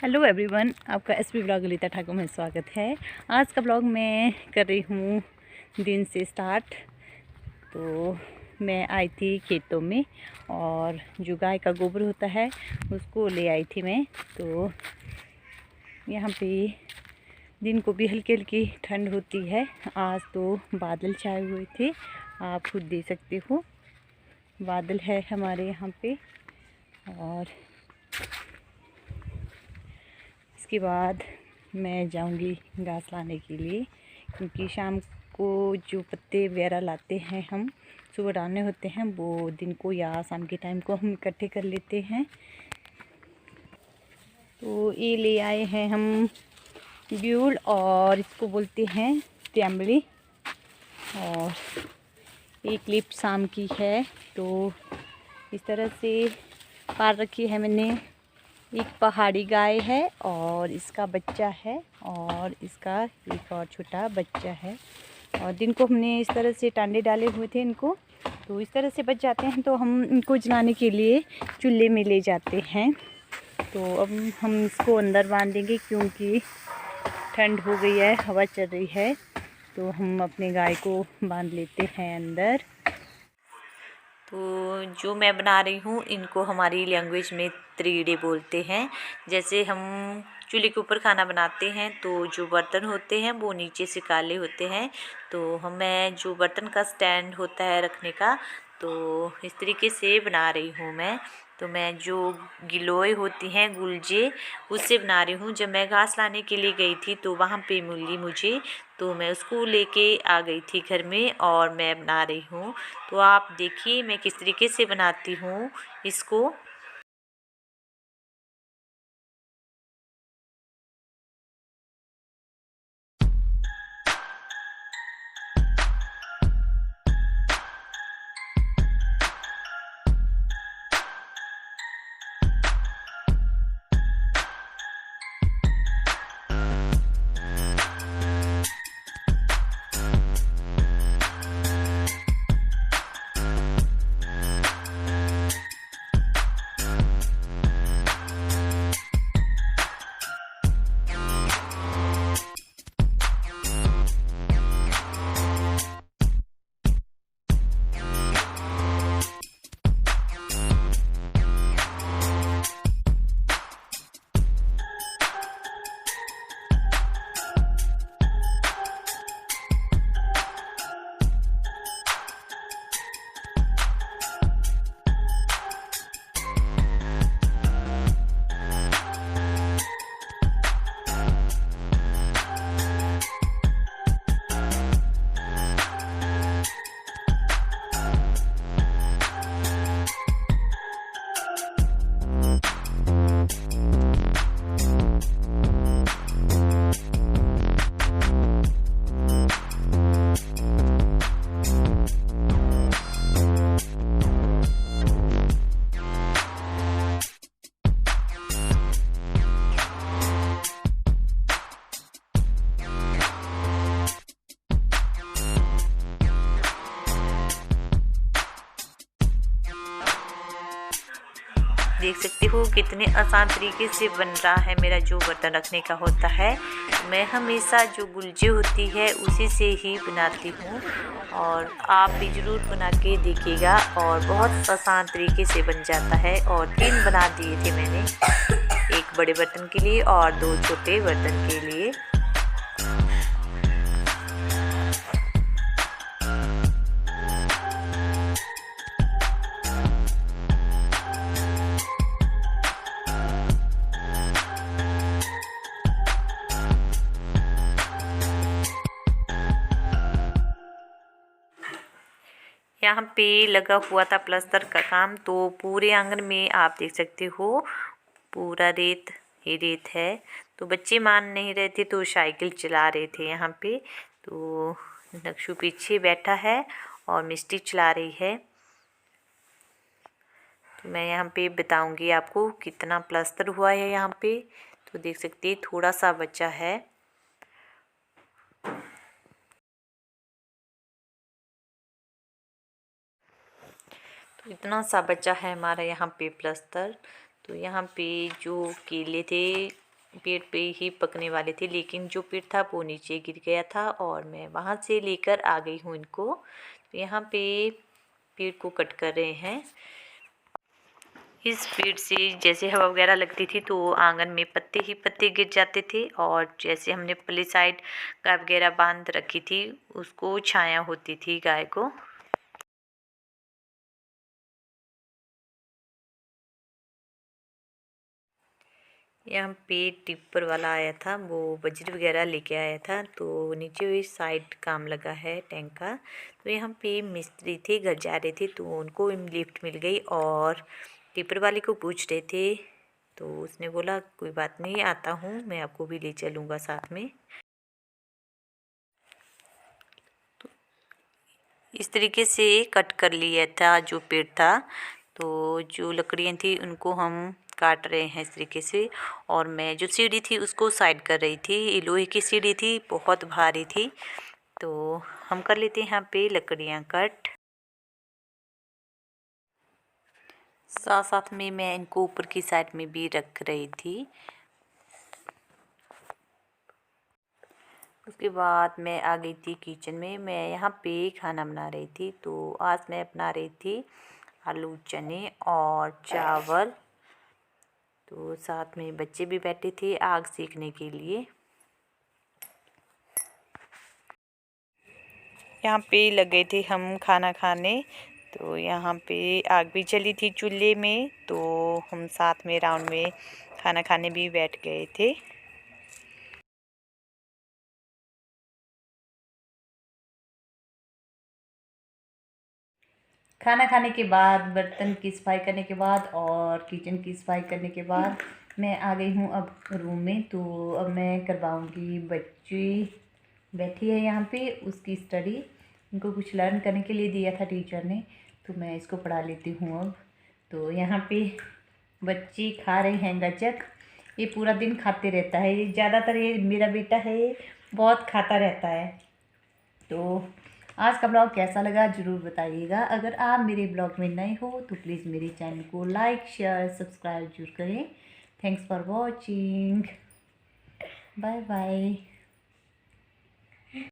Hello everyone, आपका SP blog Lalita Thakur में स्वागत है। आज का ब्लॉग मैं कर रही हूँ दिन से स्टार्ट। तो मैं आई थी खेतों में और जो गाय का गोबर होता है उसको ले आई थी मैं। तो यहाँ पे दिन को भी हल्की हल्की ठंड होती है। आज तो बादल छाए हुए थे, आप खुद देख सकते हो बादल है हमारे यहाँ पे। और इसके बाद मैं जाऊंगी घास लाने के लिए, क्योंकि शाम को जो पत्ते वगैरह लाते हैं हम सुबह डालने होते हैं, वो दिन को या शाम के टाइम को हम इकट्ठे कर लेते हैं। तो ये ले आए हैं हम ब्यूल और इसको बोलते हैं त्यामली। और एक क्लिप शाम की है, तो इस तरह से पार रखी है मैंने। एक पहाड़ी गाय है और इसका बच्चा है और इसका एक और छोटा बच्चा है। और दिन को हमने इस तरह से टांडे डाले हुए थे इनको, तो इस तरह से बच जाते हैं। तो हम इनको जलाने के लिए चूल्हे में ले जाते हैं। तो अब हम इसको अंदर बांध देंगे, क्योंकि ठंड हो गई है, हवा चल रही है। तो हम अपने गाय को बांध लेते हैं अंदर। तो जो मैं बना रही हूँ इनको हमारी लैंग्वेज में त्रीड़े बोलते हैं। जैसे हम चूल्हे के ऊपर खाना बनाते हैं तो जो बर्तन होते हैं वो नीचे से काले होते हैं। तो मैं जो बर्तन का स्टैंड होता है रखने का, तो इस तरीके से बना रही हूँ मैं। तो मैं जो गिलोय होती हैं गुलजे, उससे बना रही हूँ। जब मैं घास लाने के लिए गई थी तो वहाँ पे मिली मुझे, तो मैं उसको लेके आ गई थी घर में और मैं बना रही हूँ। तो आप देखिए मैं किस तरीके से बनाती हूँ इसको। देख सकते हो कितने आसान तरीके से बन रहा है मेरा जो बर्तन रखने का होता है। मैं हमेशा जो गुलजे होती है उसी से ही बनाती हूँ, और आप भी ज़रूर बना के देखिएगा। और बहुत आसान तरीके से बन जाता है। और 3 बना दिए थे मैंने, एक बड़े बर्तन के लिए और 2 छोटे बर्तन के लिए। यहाँ पे लगा हुआ था प्लास्टर का काम, तो पूरे आंगन में आप देख सकते हो पूरा रेत ही रेत है। तो बच्चे मान नहीं रहे थे तो साइकिल चला रहे थे यहाँ पे। तो नक्शू पीछे बैठा है और मिस्टी चला रही है। तो मैं यहाँ पे बताऊँगी आपको कितना प्लास्टर हुआ है यहाँ पे। तो देख सकते हैं थोड़ा सा बचा है। इतना सा बचा है हमारा यहाँ पे प्लास्टर। तो यहाँ पे जो केले थे पेड़ पे ही पकने वाले थे, लेकिन जो पेड़ था वो नीचे गिर गया था और मैं वहाँ से लेकर आ गई हूँ इनको। तो यहाँ पे पेड़ को कट कर रहे हैं। इस पेड़ से जैसे हवा वगैरह लगती थी तो आंगन में पत्ते ही पत्ते गिर जाते थे, और जैसे हमने पल्ली साइड गाय वगैरह बांध रखी थी उसको छाया होती थी गाय को। यहाँ पे टिप्पर वाला आया था, वो बजरी वगैरह लेके आया था, तो नीचे हुई साइड काम लगा है टैंक का। तो यहाँ पे मिस्त्री थे, घर जा रहे थे, तो उनको लिफ्ट मिल गई और टिप्पर वाले को पूछ रहे थे, तो उसने बोला कोई बात नहीं, आता हूँ, मैं आपको भी ले चलूँगा साथ में। तो इस तरीके से कट कर लिया था जो पेड़ था। तो जो लकड़ियाँ थी उनको हम काट रहे हैं इस तरीके से, और मैं जो सीढ़ी थी उसको साइड कर रही थी। ये लोहे की सीढ़ी थी, बहुत भारी थी, तो हम कर लेते हैं यहाँ पे लकड़ियाँ कट। साथ साथ में मैं इनको ऊपर की साइड में भी रख रही थी। उसके बाद मैं आ गई थी किचन में। मैं यहाँ पे खाना बना रही थी, तो आज मैं बना रही थी आलू चने और चावल। तो साथ में बच्चे भी बैठे थे आग सेकने के लिए। यहाँ पे लगे थे हम खाना खाने, तो यहाँ पे आग भी जली थी चूल्हे में, तो हम साथ में राउंड में खाना खाने भी बैठ गए थे। खाना खाने के बाद, बर्तन की सफाई करने के बाद और किचन की सफाई करने के बाद मैं आ गई हूँ अब रूम में। तो अब मैं करवाऊँगी, बच्ची बैठी है यहाँ पे, उसकी स्टडी, उनको कुछ लर्न करने के लिए दिया था टीचर ने, तो मैं इसको पढ़ा लेती हूँ अब। तो यहाँ पे बच्ची खा रही हैं गचक। ये पूरा दिन खाते रहता है, ये ज़्यादातर, ये मेरा बेटा है, ये बहुत खाता रहता है। तो आज का ब्लॉग कैसा लगा ज़रूर बताइएगा। अगर आप मेरे ब्लॉग में नए हो तो प्लीज़ मेरे चैनल को लाइक शेयर सब्सक्राइब जरूर करें। Thanks for watching, bye bye.